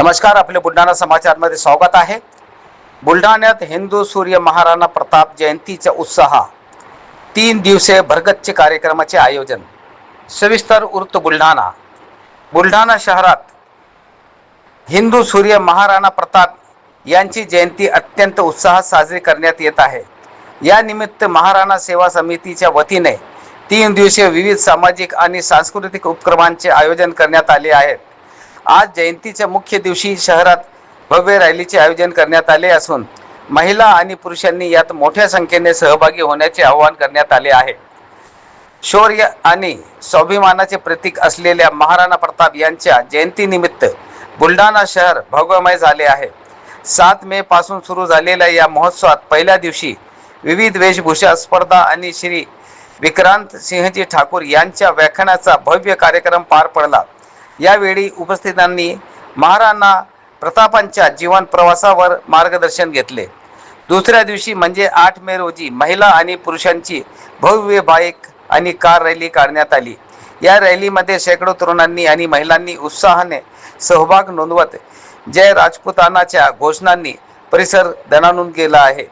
नमस्कार, आपले बुलढाणा समाचारमध्ये स्वागत आहे। बुलढाण्यात हिंदू सूर्य महाराणा प्रताप जयंतीचा उत्साह, 3 दिवसीय भरगच्च कार्यक्रमाचे आयोजन। सविस्तर वृत्त बुलढाणा। बुलढाणा शहरात हिंदू सूर्य महाराणा प्रताप यांची जयंती अत्यंत उत्साहात साजरी करण्यात येत आहे। या निमित्त महाराणा सेवा समितीच्या वतीने 3 दिवसीय विविध सामाजिक आणि सांस्कृतिक उपक्रमांचे आयोजन करण्यात आले आहे। आज जयंतीच्या मुख्य दिवशी शहरात भव्य रॅलीचे आयोजन करण्यात आले असून महिला आणि पुरुषांनी यात मोठ्या संख्येने सहभागी होण्याचे आवाहन करण्यात आले आहे। शौर्य आणि स्वाभिमानाचे प्रतीक असलेल्या महाराणा प्रताप यांच्या जयंतीनिमित्त बुलढाणा शहर भव्यमय झाले आहे। 7 मे पासून सुरू झालेल्या या महोत्सवात पहिल्या दिवशी विविध वेशभूषा स्पर्धा आणि श्री विक्रांत सिंहजी ठाकूर यांच्या व्याख्यानाचा भव्य कार्यक्रम पार पडला। यावेळी उपस्थितांनी महाराणा प्रतापांच्या जीवन प्रवासावर मार्गदर्शन घेतले। दुसऱ्या दिवशी म्हणजे 8 मे रोजी महिला आणि पुरुषांची भव्य बाईक आणि कार रॅली काढण्यात आली। या रॅलीमध्ये शेकडो तरुणांनी आणि महिलांनी उत्साहाने सहभाग नोंदवत जय राजपुतानाच्या घोषणांनी परिसर दणाणून गेला आहे।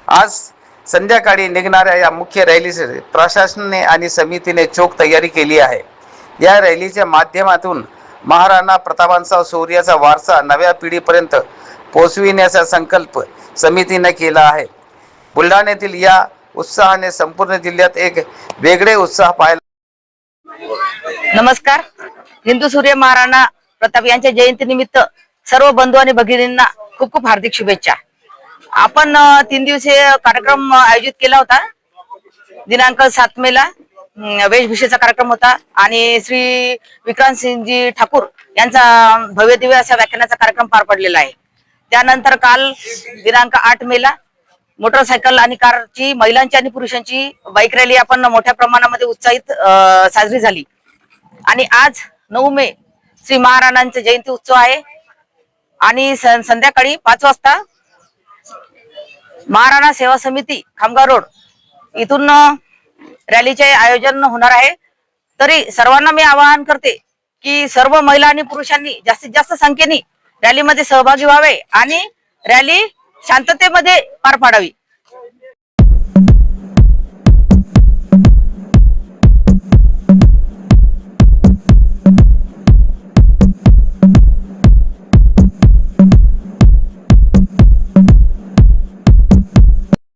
आज संध्याकाळी निघणाऱ्या या मुख्य रॅलीसाठी प्रशासनाने आणि समितीने चोख तयारी केली आहे। या रॅलीच्या माध्यमातून महाराणा प्रतापांचा शौर्याचा वारसा नव्या पिढीपर्यंत पोहोचविण्याचा संकल्प समितीने केला आहे। बुलढाण्यातील या उत्साहाने संपूर्ण जिल्ह्यात एक वेगळे उत्साह पाहायला। नमस्कार। हिंदू सूर्य महाराणा प्रताप यांच्या जयंतीनिमित्त सर्व बंधू आणि भगिनींना खूप खूप हार्दिक शुभेच्छा। आपण 3 दिवसीय कार्यक्रम आयोजित केला होता। दिनांक 7 मे ला वेशभूषेचा कार्यक्रम होता आणि श्री विक्रांत सिंहजी ठाकूर यांचा भव्य दिव्य असा व्याख्यानाचा कार्यक्रम पार पडलेला आहे। त्यानंतर काल दिनांक 8 मे ला मोटरसायकल आणि कारची, महिलांची आणि पुरुषांची बाईक रॅली आपण मोठ्या प्रमाणामध्ये उत्साहित साजरी झाली। आणि आज 9 मे श्री महाराणांचे जयंती उत्सव आहे आणि संध्याकाळी 5 वाजता महाराणा सेवा समिती खामगाव रोड इथून रॅलीचे आयोजन होणार आहे। तरी सर्वांना मी आवाहन करते की सर्व महिला आणि पुरुषांनी जास्तीत जास्त संख्येने रॅलीमध्ये सहभागी व्हावे आणि रॅली शांततेमध्ये पार पाडावी।